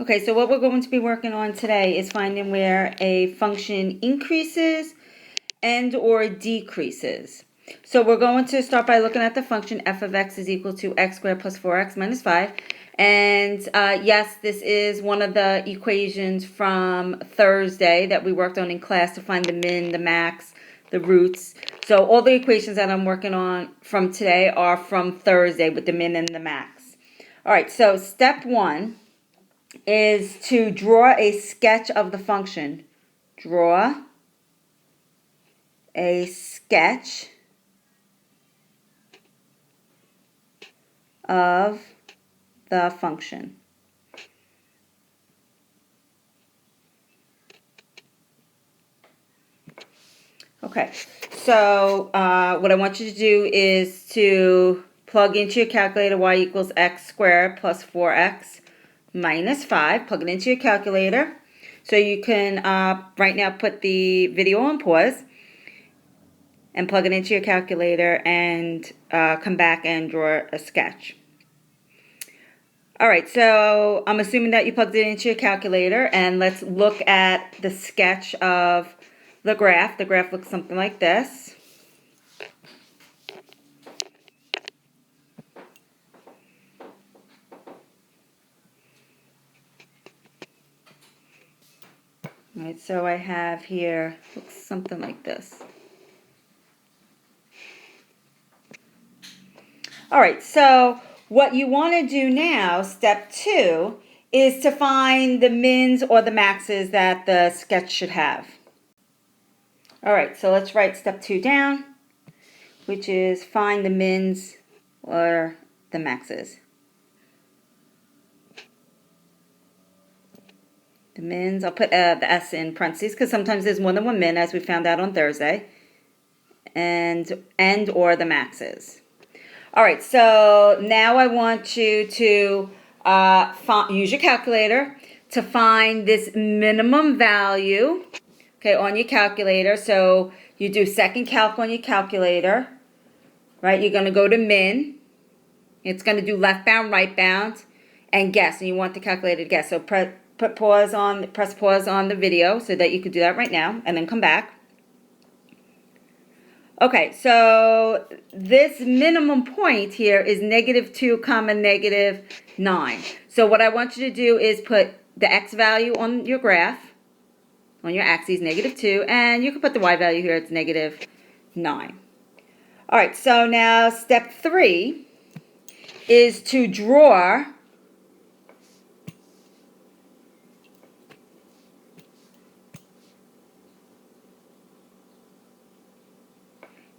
Okay, so what we're going to be working on today is finding where a function increases and or decreases. So we're going to start by looking at the function f of x is equal to x squared plus 4x minus 5. And yes, this is one of the equations from Thursday that we worked on in class to find the min, the max, the roots. So all the equations that I'm working on from today are from Thursday with the min and the max. All right, so step one is to draw a sketch of the function. Draw a sketch of the function. Okay, so what I want you to do is to plug into your calculator y equals x squared plus 4x minus 5. Plug it into your calculator. So you can right now put the video on pause and plug it into your calculator and come back and draw a sketch. All right, so I'm assuming that you plugged it into your calculator, and let's look at the sketch of the graph. The graph looks something like this. All right, so I have here, looks something like this. All right, so what you want to do now, step 2, is to find the mins or the maxes that the sketch should have. All right, so let's write step 2 down, which is find the mins or the maxes. The mins, I'll put the S in parentheses because sometimes there's more than one min, as we found out on Thursday, and or the maxes. All right, so now I want you to use your calculator to find this minimum value, okay, on your calculator. So you do second calc on your calculator, right? You're going to go to min. It's going to do left bound, right bound, and guess. And you want the calculator to guess. So press pause on the video so that you could do that right now, and then come back. Okay, so this minimum point here is -2 comma -9. So what I want you to do is put the x value on your graph, on your axis, -2, and you can put the y value here, it's -9. All right, so now step 3 is to draw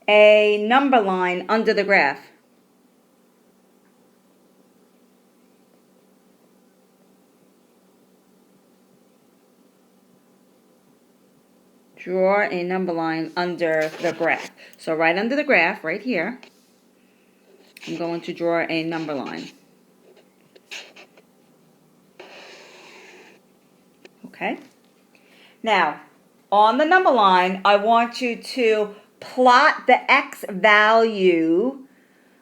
a number line under the graph. Draw a number line under the graph. So right under the graph, right here, I'm going to draw a number line. Okay? Now, on the number line, I want you to plot the x value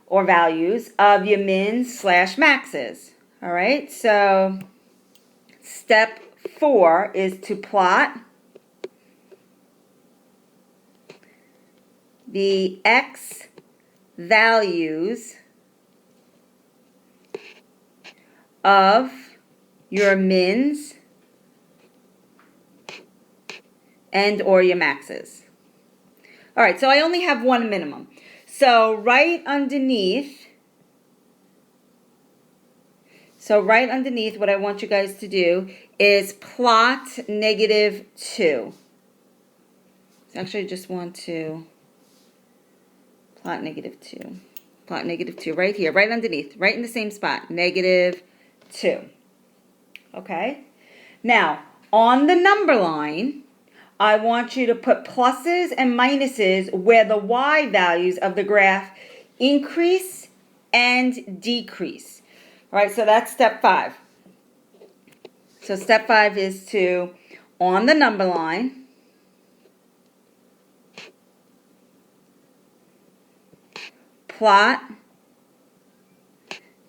or values of your mins / maxes. All right? So, step 4 is to plot the x values of your mins and or your maxes. All right, so I only have one minimum. So right underneath, what I want you guys to do is plot -2. Actually, I just want to plot -2. Plot -2 right here, right underneath, right in the same spot, -2. Okay? Now, on the number line, I want you to put pluses and minuses where the y values of the graph increase and decrease. All right, so that's step 5. So step 5 is to, on the number line, plot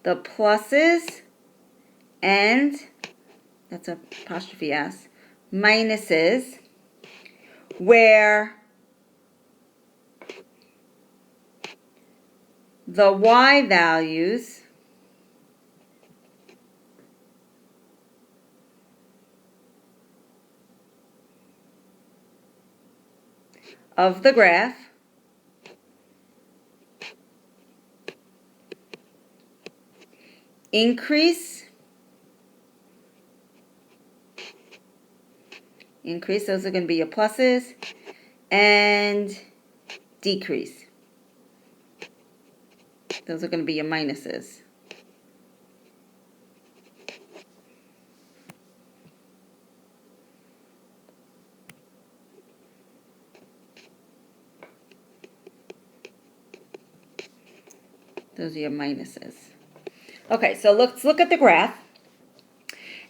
the pluses and that's a apostrophe S, minuses, where the y values of the graph increase, those are going to be your pluses, and decrease, those are going to be your minuses. Those are your minuses. Okay, so let's look at the graph.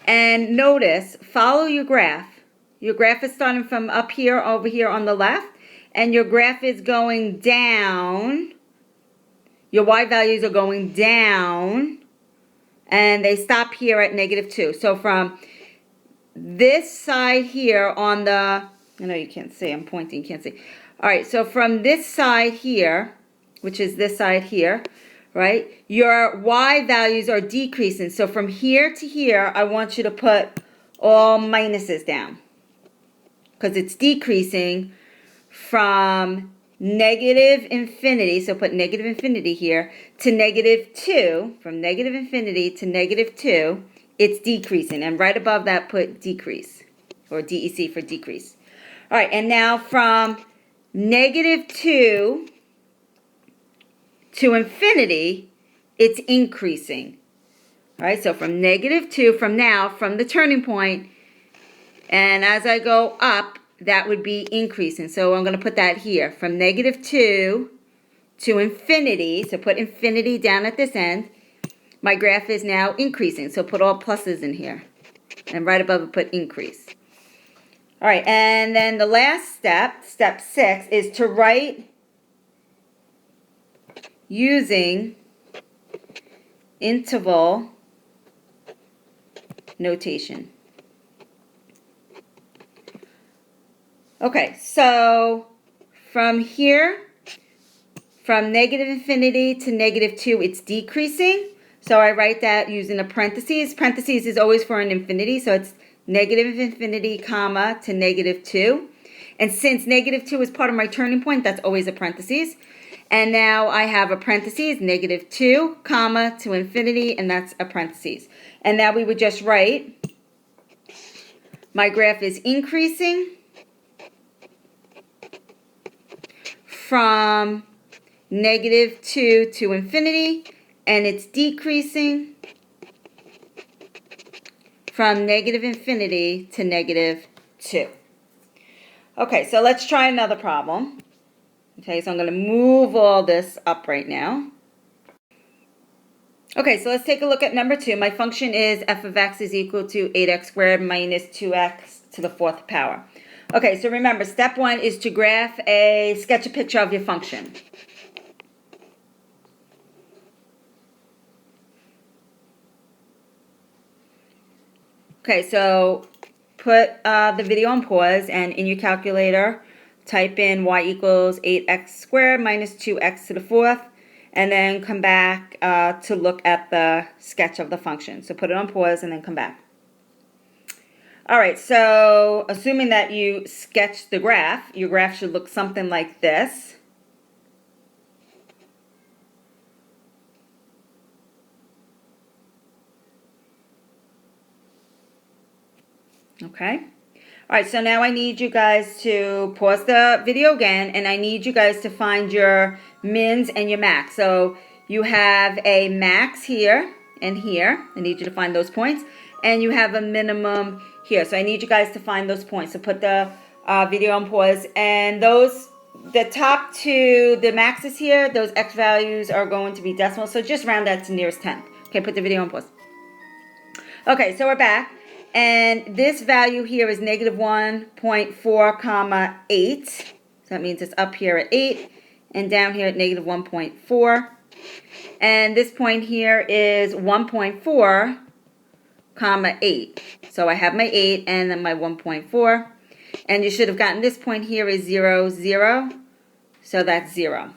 And notice, follow your graph. Your graph is starting from up here, over here on the left. And your graph is going down. Your y values are going down. And they stop here at -2. So from this side here on the, I know you can't see, I'm pointing, you can't see. All right, so from this side here, which is this side here, right, your y values are decreasing. So from here to here, I want you to put all minuses down because it's decreasing from -infinity, so put -infinity here, to -2, from -infinity to -2, it's decreasing. And right above that, put decrease, or DEC for decrease. All right, and now from -2 to infinity, it's increasing. All right, so from -2, from the turning point, and as I go up, that would be increasing. So I'm going to put that here. From -2 to infinity, so put infinity down at this end, my graph is now increasing. So put all pluses in here. And right above it, put increase. All right, and then the last step, step 6, is to write using interval notation. Okay, so from here, from -infinity to -2, it's decreasing. So I write that using a parentheses. Parentheses is always for an infinity, so it's -infinity, comma, to -2. And since -2 is part of my turning point, that's always a parentheses. And now I have a parentheses, -2, comma, to infinity, and that's a parentheses. And now we would just write, my graph is increasing from -2 to infinity, and it's decreasing from -infinity to -2. Okay, so let's try another problem. Okay, so I'm going to move all this up right now. Okay, so let's take a look at number 2. My function is f of x is equal to 8x squared minus 2x to the 4th power. Okay, so remember, step 1 is to sketch a picture of your function. Okay, so put the video on pause, and in your calculator, type in y equals 8x squared minus 2x to the 4th, and then come back to look at the sketch of the function. So put it on pause and then come back. All right, so assuming that you sketched the graph, your graph should look something like this. Okay. All right, so now I need you guys to pause the video again, and I need you guys to find your mins and your max. So you have a max here and here. I need you to find those points. And you have a minimum here. So I need you guys to find those points. So put the video on pause. And the top two, the maxes here, those x values are going to be decimal. So just round that to nearest 10th. Okay, put the video on pause. Okay, so we're back. And this value here is -1.4, comma 8. So that means it's up here at 8 and down here at -1.4. And this point here is 1.4, comma 8. So I have my 8 and then my 1.4. And you should have gotten this point here is 0, 0. So that's 0.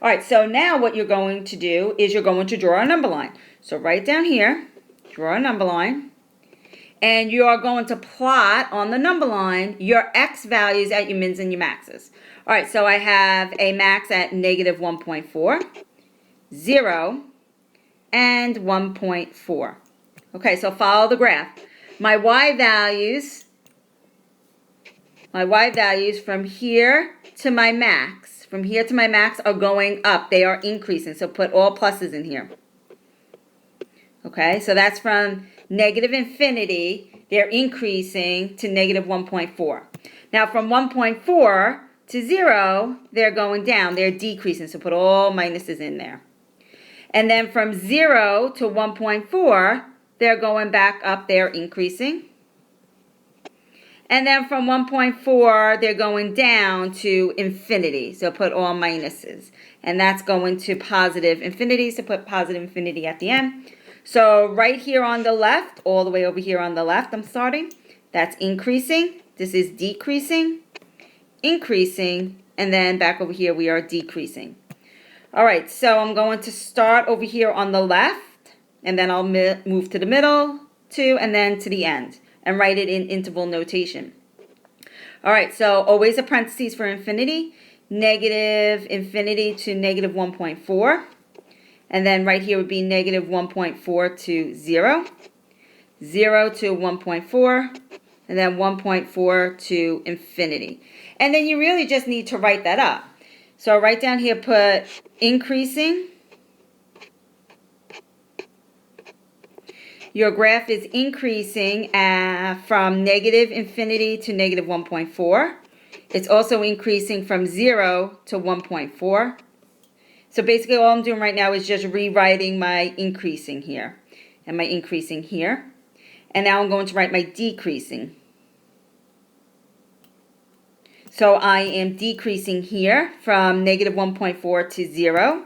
All right, so now what you're going to do is you're going to draw a number line. So right down here, draw a number line. And you are going to plot on the number line your x values at your mins and your maxes. All right, so I have a max at negative 1.4, 0, and 1.4. Okay, so follow the graph. My y values from here to my max, are going up. They are increasing, so put all pluses in here. Okay, so that's from negative infinity, they're increasing to negative 1.4. Now from 1.4 to 0, they're going down, they're decreasing, so put all minuses in there. And then from 0 to 1.4, they're going back up, they're increasing. And then from 1.4, they're going down to infinity, so put all minuses. And that's going to positive infinity, so put positive infinity at the end. So right here on the left, all the way over here on the left, I'm starting. That's increasing. This is decreasing, increasing, and then back over here we are decreasing. All right, so I'm going to start over here on the left, and then I'll move to the middle, and then to the end, and write it in interval notation. All right, so always a parentheses for infinity, negative infinity to negative 1.4. And then right here would be negative 1.4 to 0, 0 to 1.4, and then 1.4 to infinity. And then you really just need to write that up. So right down here, put increasing. Your graph is increasing from negative infinity to negative 1.4. It's also increasing from 0 to 1.4. So basically all I'm doing right now is just rewriting my increasing here and my increasing here. And now I'm going to write my decreasing. So I am decreasing here from negative 1.4 to 0,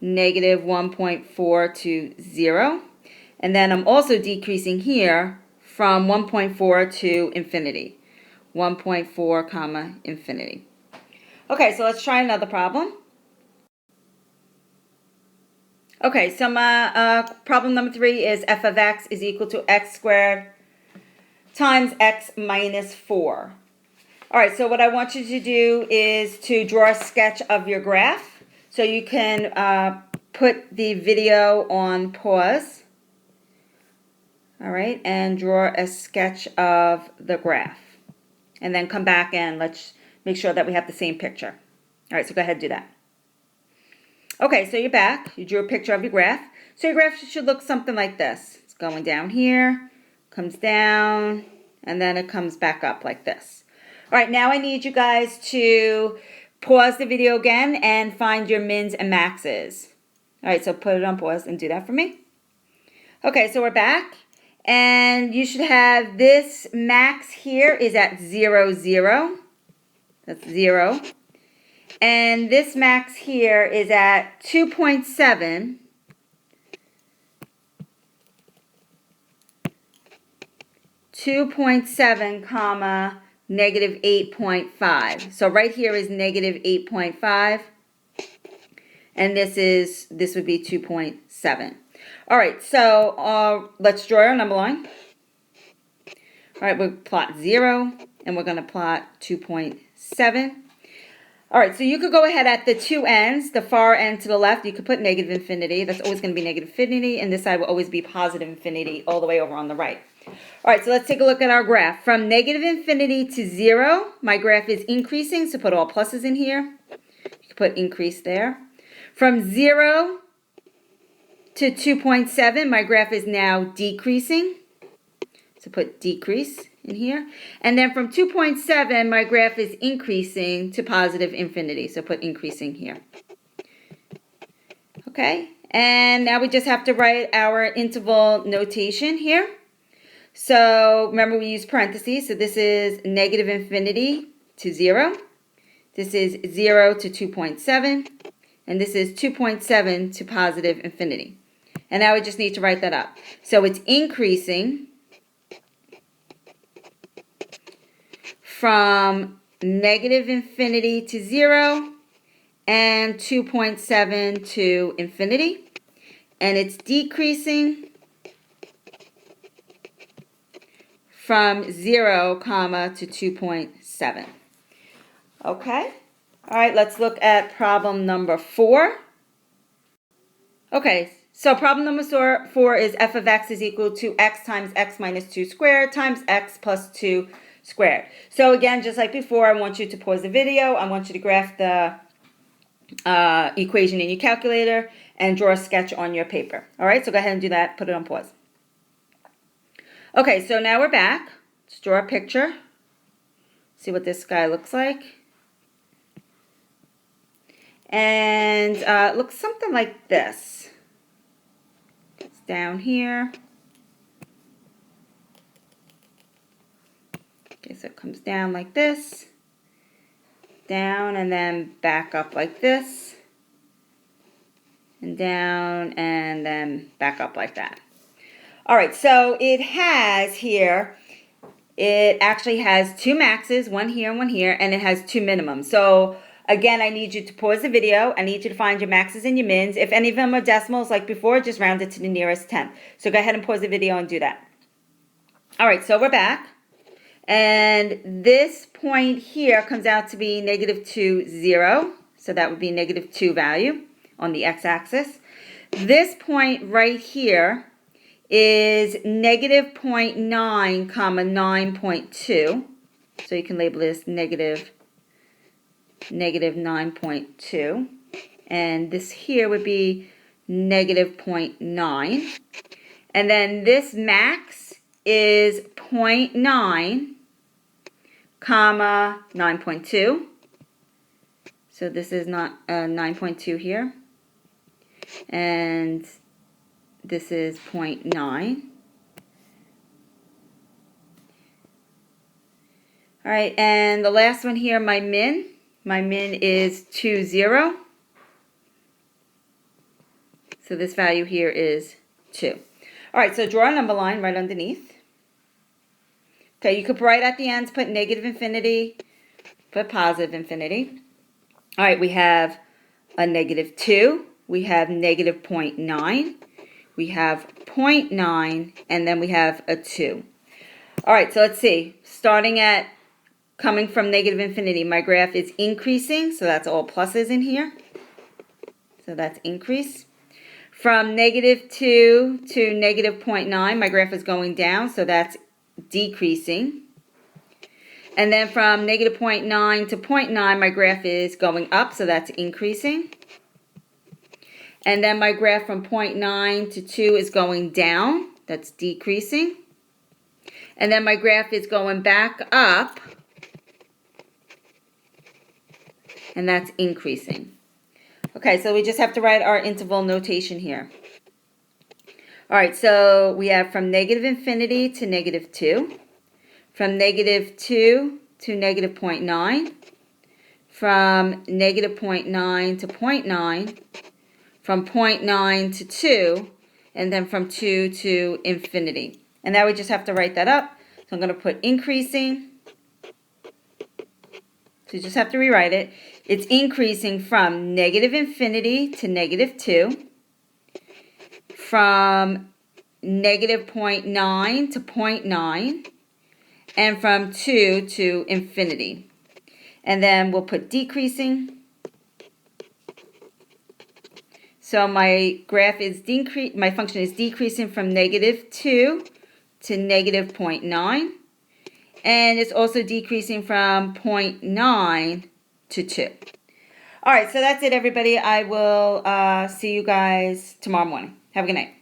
negative 1.4 to 0. And then I'm also decreasing here from 1.4 to infinity, 1.4 comma infinity. Okay, so let's try another problem. Okay, so my problem number 3 is f of x is equal to x squared times x minus 4. All right, so what I want you to do is to draw a sketch of your graph. So you can put the video on pause. All right, and draw a sketch of the graph. And then come back and let's make sure that we have the same picture. All right, so go ahead and do that. Okay, so you're back. You drew a picture of your graph. So your graph should look something like this. It's going down here, comes down, and then it comes back up like this. All right, now I need you guys to pause the video again and find your mins and maxes. All right, so put it on pause and do that for me. Okay, so we're back. And you should have this max here is at 0, 0. That's 0. And this max here is at 2.7. 2.7 comma negative 8.5. So right here is negative 8.5. And this would be 2.7. All right, so let's draw our number line. All right, we'll plot 0, and we're going to plot 2.7. All right, so you could go ahead at the two ends, the far end to the left, you could put negative infinity. That's always going to be negative infinity, and this side will always be positive infinity all the way over on the right. All right, so let's take a look at our graph. From negative infinity to 0, my graph is increasing, so put all pluses in here. You can put increase there. From 0 to 2.7, my graph is now decreasing, so put decrease in here. And then from 2.7, my graph is increasing to positive infinity, so put increasing here. Okay, and now we just have to write our interval notation here. So remember, we use parentheses, so this is negative infinity to 0. This is 0 to 2.7, and this is 2.7 to positive infinity. And now we just need to write that up. So it's increasing from negative infinity to 0 and 2.7 to infinity. And it's decreasing from 0, comma, to 2.7. Okay? All right, let's look at problem number 4. Okay, so problem number 4 is f of x is equal to x times x minus 2 squared times x plus 2 squared. So again, just like before, I want you to pause the video. I want you to graph the equation in your calculator and draw a sketch on your paper. All right, so go ahead and do that. Put it on pause. Okay, so now we're back. Let's draw a picture. See what this guy looks like. And it looks something like this. It's down here. Okay, so it comes down like this. Down and then back up like this. And down and then back up like that. All right, so it has here, it actually has 2 maxes, one here and one here, and it has 2 minimums. So again, I need you to pause the video. I need you to find your maxes and your mins. If any of them are decimals like before, just round it to the nearest 10. So go ahead and pause the video and do that. All right, so we're back. And this point here comes out to be negative 2, 0. So that would be negative 2 value on the x-axis. This point right here is negative 0.9, comma 9.2. So you can label this negative 9.2. And this here would be negative 0.9. And then this max is 0.9, comma 9.2. So this is not 9.2 here. And this is 0.9. All right, and the last one here, my min. My min is 2, 0. So this value here is 2. All right, so draw a number line right underneath. Okay, you could write at the ends, put negative infinity, put positive infinity. All right, we have a negative 2. We have negative 0.9. We have 0.9, and then we have a 2. All right, so let's see. Starting at coming from negative infinity, my graph is increasing, so that's all pluses in here. So that's increase. From negative 2 to negative 0.9, my graph is going down, so that's decreasing. And then from negative 0.9 to 0.9, my graph is going up, so that's increasing. And then my graph from 0.9 to 2 is going down. That's decreasing. And then my graph is going back up. And that's increasing. Okay, so we just have to write our interval notation here. All right, so we have from negative infinity to negative 2. From negative 2 to negative 0.9. From negative 0.9 to 0.9. From 0.9 to 2, and then from 2 to infinity. And now we just have to write that up. So I'm going to put increasing. So you just have to rewrite it. It's increasing from negative infinity to negative 2, from negative 0.9 to 0.9, and from 2 to infinity. And then we'll put decreasing. So my graph is my function is decreasing from negative 2 to negative 0.9. And it's also decreasing from 0.9 to 2. All right, so that's it, everybody. I will see you guys tomorrow morning. Have a good night.